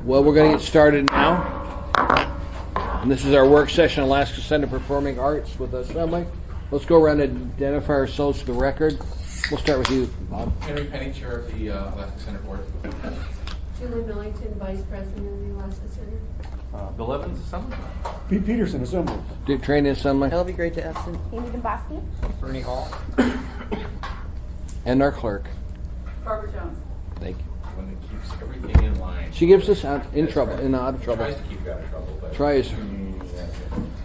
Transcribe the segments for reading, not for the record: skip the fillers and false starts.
Well, we're going to get started now. And this is our work session, Alaska Center for Performing Arts with Assembly. Let's go around and identify ourselves for the record. We'll start with you, Bob. Henry Penny, Chair of the Alaska Center Board. Julie Millington, Vice President of the Alaska Center. Bill Evans, Assembly. Pete Peterson, Assembly. Dick Training Assembly. That'll be great to absent. Amy Domboski. Bernie Hall. And our clerk. Barbara Jones. Thank you. One that keeps everything in line. She gives us out in That's trouble, right. out of trouble. Tries to keep you out of trouble. But Tries. Yeah.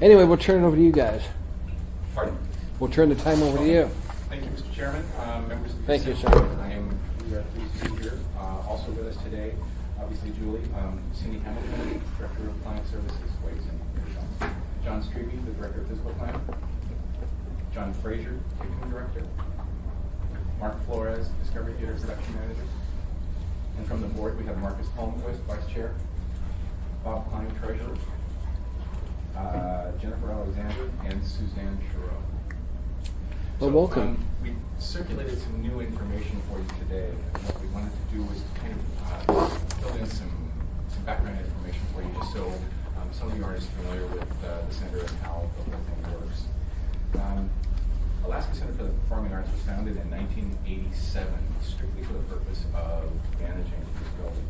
Anyway, we'll turn it over to you guys. Pardon? We'll turn the time over to you. Thank you, Mr. Chairman. Members of the Thank you, Assembly, sir. I am pleased to be here. Also with us today, obviously Julie, Cindy Hamilton, Director of Client Services, Ways and Measures. John Strebe, the Director of Physical Plan. John Frazier, Ticketing Director. Mark Flores, Discovery Theater Production Manager. And from the board, we have Marcus Palmquist, Vice Chair. Bob Klein, Treasurer. Jennifer Alexander, and Suzanne Chiro. Well, welcome. We circulated some new information for you today. And what we wanted to do was kind of fill in some background information for you, just so some of you aren't as familiar with the center and how the whole thing works. Alaska Center for the Performing Arts was founded in 1987, strictly for the purpose of managing this building.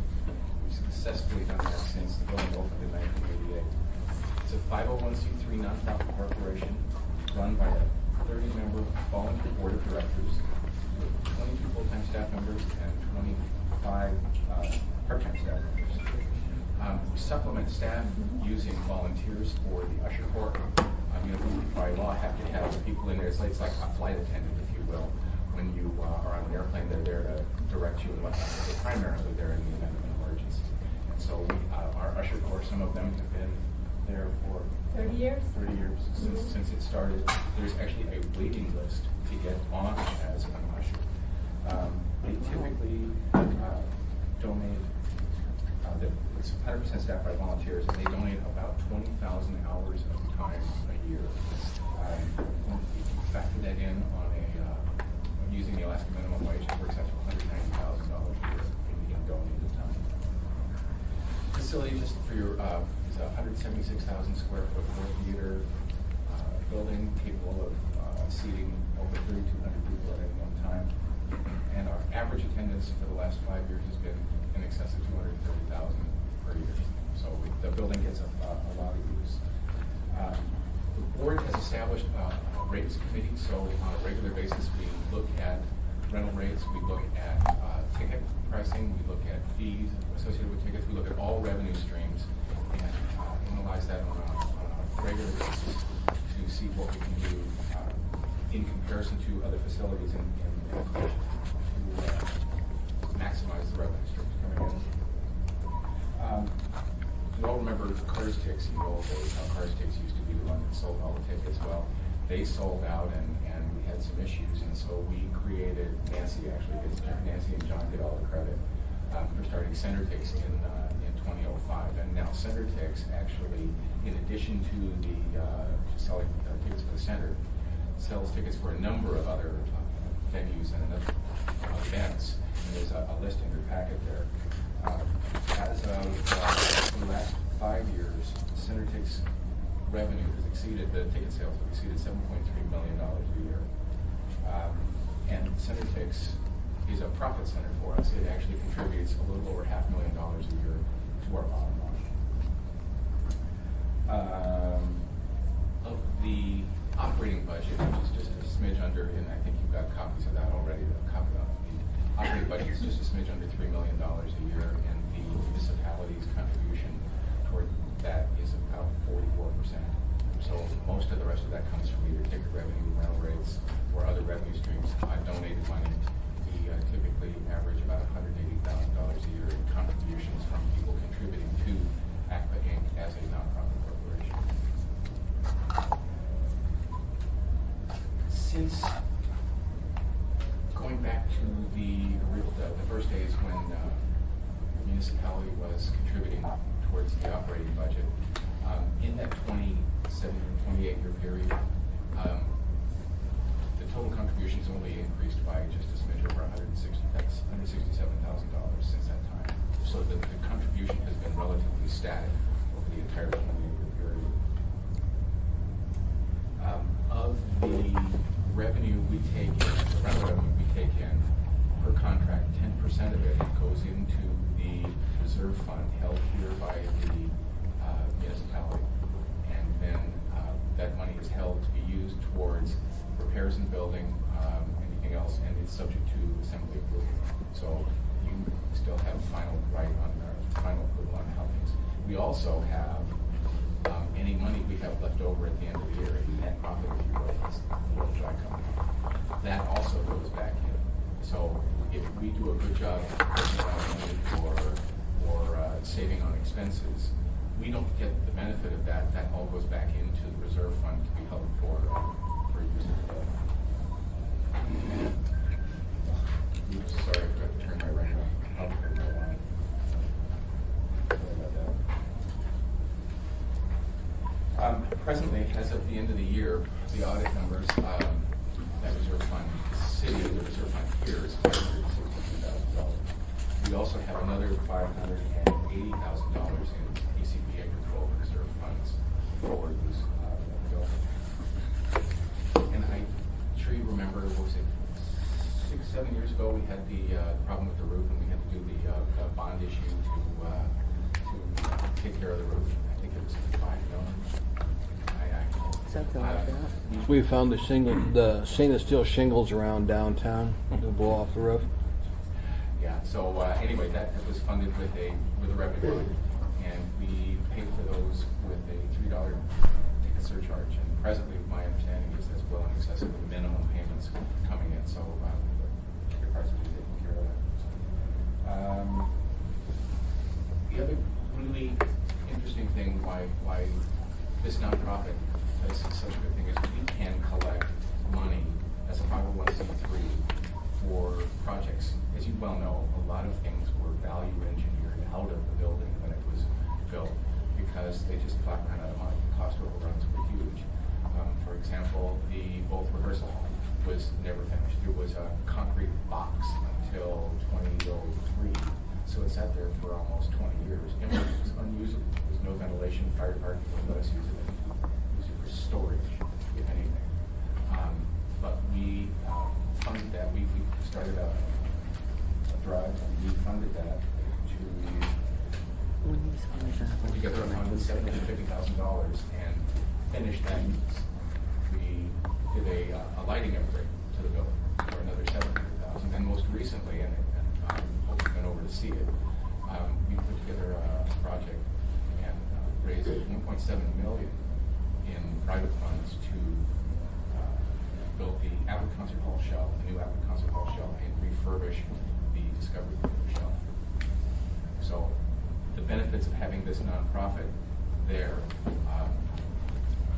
We've successfully done that since the building opened in 1988. It's a 501c3 nonprofit corporation run by a 30-member volunteer board of directors with 22 full-time staff members and 25 part-time staff members. We supplement staff using volunteers for the usher corps. We by law have to have people in there. It's like a flight attendant, if you will. When you are on an airplane, they're there to direct you and whatnot. They're primarily there in the event of an emergency. And so our usher corps, some of them have been there for 30 years? 30 years since it started. There's actually a waiting list to get on as an usher. They typically donate, it's 100% staffed by volunteers, and they donate about 20,000 hours of time a year. When you factor that in on using the Alaska minimum wage, it works out to $190,000 a year in donated time. Facility, just for your, is a 176,000 square foot theater building capable of seating over 3,200 people at any one time. And our average attendance for the last 5 years has been in excess of 230,000 per year. So the building gets a lot of use. The board has established a rates committee, so on a regular basis we look at rental rates, we look at ticket pricing, we look at fees associated with tickets, we look at all revenue streams and analyze that on a regular basis to see what we can do in comparison to other facilities and to maximize the revenue streams coming in. You all remember Cars Ticks in the old days, how Cars Ticks used to be the one that sold all the tickets. Well, they sold out and we had some issues, and so we created, Nancy and John get all the credit for starting Center Ticks in 2005. And now Center Ticks actually, in addition to the selling tickets for the center, sells tickets for a number of other venues and other events. And there's a list in your packet there. As of the last 5 years, Center Ticks revenue has exceeded, the ticket sales have exceeded $7.3 million a year. And Center Ticks is a profit center for us. It actually contributes a little over $500,000 a year to our bottom line. Of the operating budget, which is just a smidge under, and I think you've got copies of that already, the operating budget is just a smidge under $3 million a year, and the municipality's contribution toward that is about 44%. So most of the rest of that comes from either ticket revenue, rental rates, or other revenue streams. Donated money. We typically average about $180,000 a year in contributions from people contributing to ACPA Inc. as a nonprofit corporation. Since going back to the first days when the municipality was contributing towards the operating budget, in that 28-year period, the total contributions only increased by just a smidge over $167,000 since that time. so that the contribution has been relatively static over the entire 20-year period. Of the revenue we take in, the rental revenue we take in per contract, 10% of it goes into the reserve fund held here by the municipality. And then that money is held to be used towards repairs in the building, anything else, and it's subject to assembly approval. So you still have final right on final approval on how things. We also have any money we have left over at the end of the year, net profit, if you will, that's the little dry company. That also goes back in. So if we do a good job or saving on expenses, we don't get the benefit of that. That all goes back into the reserve fund to be held for use of the building. Sorry, I forgot to turn my ring off. I'll turn my line. Sorry about that. Presently, as of the end of the year, the audit numbers, that reserve fund, the reserve fund here is $562,000. We also have another $580,000 in ACPA control reserve funds for this building. And I'm sure you remember, what was it, 6-7 years ago, we had the problem with the roof, and we had to do the bond issue to take care of the roof. I think it was $5 million. Something like that. We found the stainless steel shingles around downtown to blow off the roof. Yeah, so anyway, that was funded with a revenue fund, and we paid for those with a $3 ticket surcharge. And presently, my understanding is that's well in excess of the minimum payments coming in, so the parts will be taken care of that. The other really interesting thing why this nonprofit does such a good thing is we can collect money as a 501c3 for projects. As you well know, a lot of things were value engineered out of the building when it was built because they just flat ran out of money. Cost overruns were huge. For example, the both rehearsal hall was never finished. There was a concrete box until 2003, so it sat there for almost 20 years. It was unusable. There was no ventilation. Fire department wouldn't let us use it. Use it for storage, if anything. But we funded that. We started a drive, and we funded that to put together a fund with $750,000 and finished that use. We did a lighting upgrade to the building for another $700,000, and most recently, and I hope you've been over to see it, we put together a project and raised $1.7 million in private funds to build the Apple Concert Hall shell, the new Apple Concert Hall shell, and refurbish the Discovery Theater shell. So the benefits of having this nonprofit there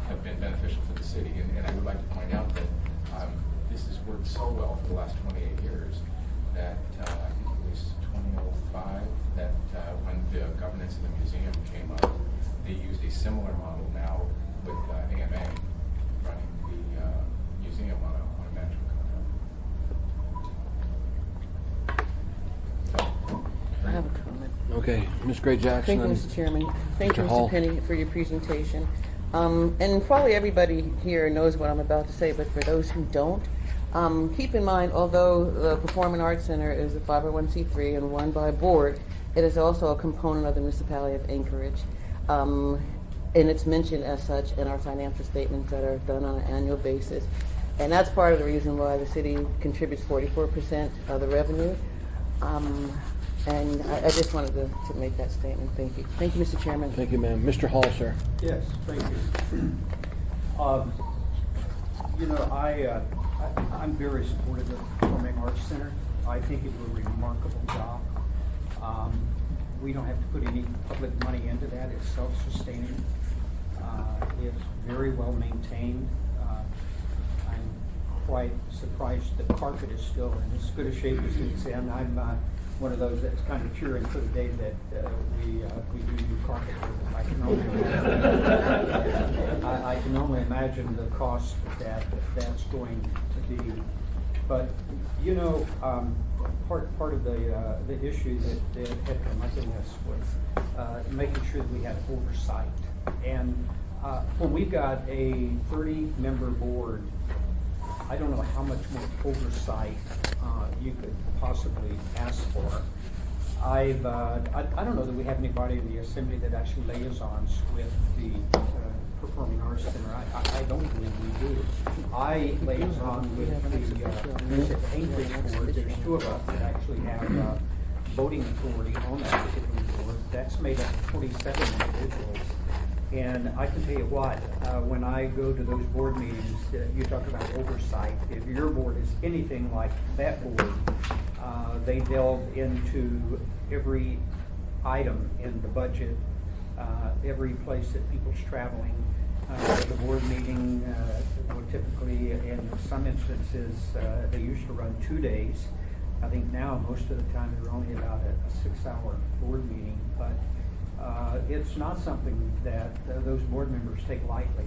have been beneficial for the city, and I would like to point out that this has worked so well for the last 28 years that I think it was 2005 that when the governance of the museum came up, they used a similar model now with AMA running the museum on a management contract. I have a comment. Okay, Ms. Gray Jackson. Thank you, Mr. Chairman. Thank you, Mr. Hall. Mr. Penny, for your presentation. And probably everybody here knows what I'm about to say, but for those who don't, keep in mind, although the Performing Arts Center is a 501c3 and run by a board, it is also a component of the municipality of Anchorage. And it's mentioned as such in our financial statements that are done on an annual basis. And that's part of the reason why the city contributes 44% of the revenue. And I just wanted to make that statement. Thank you. Thank you, Mr. Chairman. Thank you, ma'am. Mr. Hall, sir. Yes, thank you. I'm very supportive of the Performing Arts Center. I think it will do a remarkable job. We don't have to put any public money into that. It's self-sustaining. It's very well maintained. I'm quite surprised the carpet is still in as good a shape as it's in. I'm one of those that's kind of cheering for the day that we do new carpet. I can only imagine the cost that's going to be But, you know, part of the issue that had come up in this was making sure that we had oversight. And when we've got a 30-member board, I don't know how much more oversight you could possibly ask for. I don't know that we have anybody in the assembly that actually liaisons with the Performing Arts Center. I don't believe we do. I liaison with the Music Anchorage Board. There's two of us that actually have voting authority on that particular board. That's made up of 27 individuals. And I can tell you what, when I go to those board meetings, you talk about oversight. If your board is anything like that board, they delve into every item in the budget, every place that people's traveling. The board meeting will typically, in some instances, they used to run 2 days. I think now most of the time they're only about a 6-hour board meeting, but it's not something that those board members take lightly.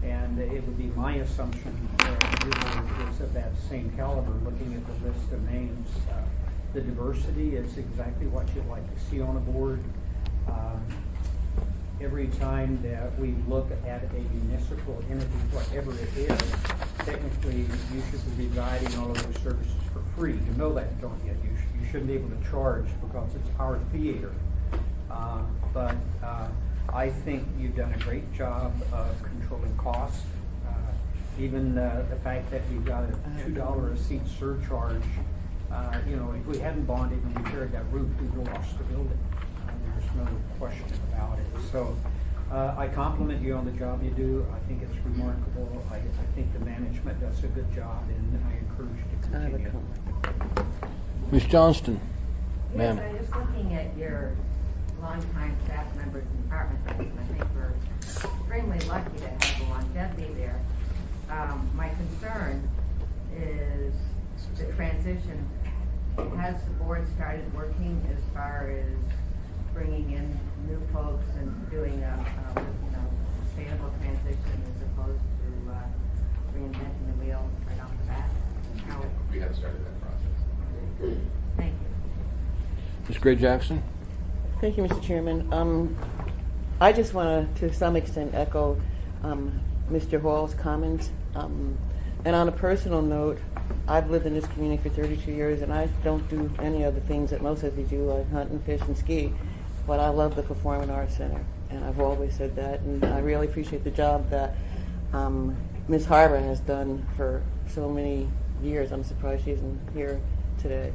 And it would be my assumption that your board is of that same caliber, looking at the list of names. The diversity is exactly what you'd like to see on a board. Every time that we look at a municipal entity, whatever it is, technically you should be providing all of those services for free. You know that, don't you? You shouldn't be able to charge because it's our theater. But I think you've done a great job of controlling costs. Even the fact that we've got a $2 a seat surcharge, you know, if we hadn't bonded and repaired that roof, we would have lost the building. There's no question about it. So I compliment you on the job you do. I think it's remarkable. I think the management does a good job, and I encourage you to I have a continue. comment. Ms. Johnston, Yes, ma'am. I'm just looking at your longtime staff members and department heads, and I think we're extremely lucky to have the longevity there. My concern is the transition. Has the board started working as far as bringing in new folks and doing a sustainable transition as opposed to reinventing the wheel right off the bat? How We have started that process. Thank you. Ms. Gray Jackson? Thank you, Mr. Chairman. I just want to some extent, echo Mr. Hall's comments. And on a personal note, I've lived in this community for 32 years, and I don't do any of the things that most of you do, like hunt and fish and ski. But I love the Performing Arts Center, and I've always said that. And I really appreciate the job that Ms. Harbor has done for so many years. I'm surprised she isn't here today.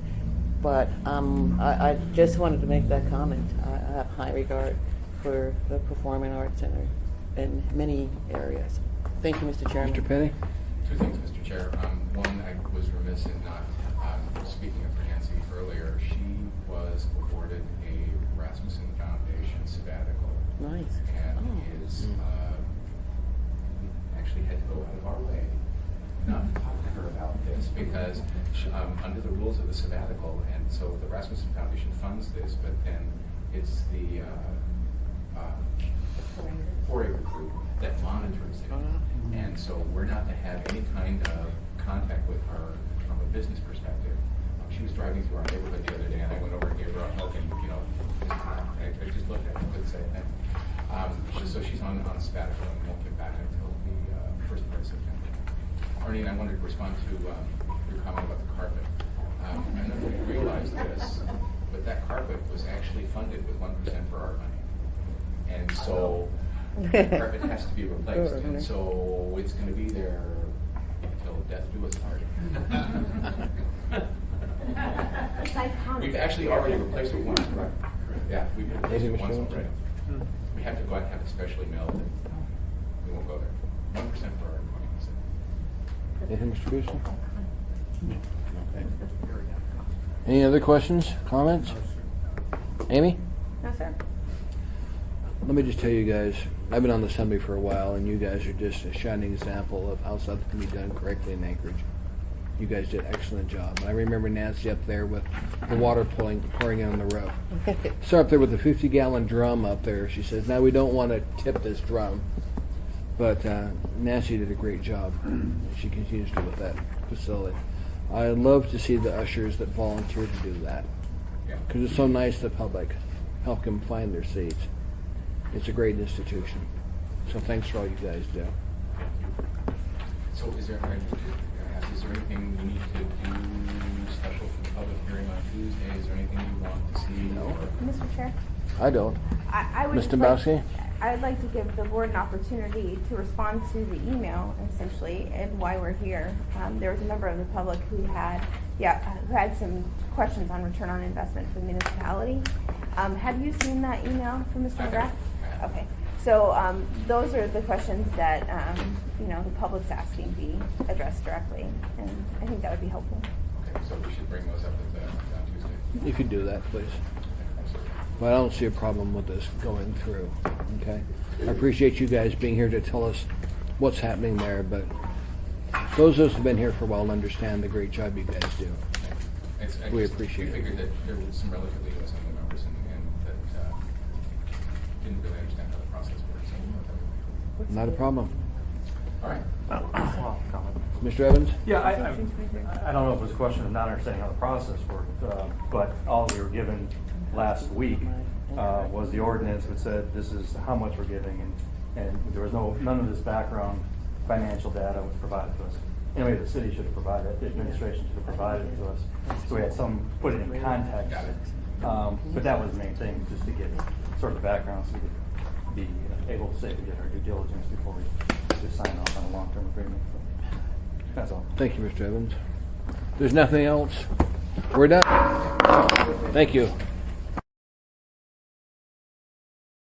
But I just wanted to make that comment. I have high regard for the Performing Arts Center in many areas. Thank you, Mr. Chairman. Mr. Penny? Two things, Mr. Chair. One, I was remiss in not speaking of Nancy earlier. She was awarded a Rasmussen Foundation sabbatical. Nice. And is, we actually had to go out of our way not to talk to her about this because under the rules of the sabbatical, and so the Rasmussen Foundation funds this, but then it's the 4A group that monitors it. And so we're not to have any kind of contact with her from a business perspective. She was driving through our neighborhood the other day, and I went over and gave her a hug, and I just looked at her, couldn't say anything. So she's on sabbatical and won't get back until the first part of September. Arnie, I wanted to respond to your comment about the carpet. I don't know if you realize this, but that carpet was actually funded with 1% for our money. And so the carpet has to be replaced, and so it's going to be there until death do us part. We've actually already replaced it once, right? Yeah, we've replaced it once already. We have to go out and have it specially mailed, and we won't go there. 1% for our money. Anything, Mr. Booster? Okay. Any other questions, comments? Amy? No, sir. Let me just tell you guys, I've been on the assembly for a while, and you guys are just a shining example of how something can be done correctly in Anchorage. You guys did an excellent job. And I remember Nancy up there with the water pouring in on the roof. So up there with the 50-gallon drum up there, she says, now we don't want to tip this drum. But Nancy did a great job. She continues to do with that facility. I love to see the ushers that volunteer to do that, Yeah. because it's so nice the public help them find their seats. It's a great institution. So thanks for all you guys do. So is there anything you need to do special for the public hearing on Tuesday? Is there anything you want to see? No. or- Mr. Chair, I don't. I would Ms. just Dombrowski? I would like to give the board an opportunity to respond to the email, essentially, and why we're here. There was a member of the public who had some questions on return on investment for the municipality. Have you seen that email from Mr. I have. McGrath? Okay, so those are the questions that the public's asking be addressed directly, and I think that would be helpful. Okay, so we should bring those up on Tuesday. You could do that, please. Absolutely. But I don't see a problem with this going through, okay? I appreciate you guys being here to tell us what's happening there, but those of us who've been here for a while understand the great job you guys do. We appreciate it. We figured that there were some relatively new assembly members and that didn't really understand how the process works. So we thought that would be cool. Not a problem. All right. Well, comment. Mr. Evans? Yeah, I don't know if it was a question of not understanding how the process worked, but all we were given last week was the ordinance that said this is how much we're giving, and there was none of this background financial data was provided to us. Anyway, the city should have provided it, the administration should have provided it to us, so we had some, put it in context. Got it. But that was the main thing, just to get sort of the background so we could be able to say we did our due diligence before we just sign off on a long-term agreement. So, that's all. Thank you, Mr. Evans. There's nothing else. We're done. Thank you.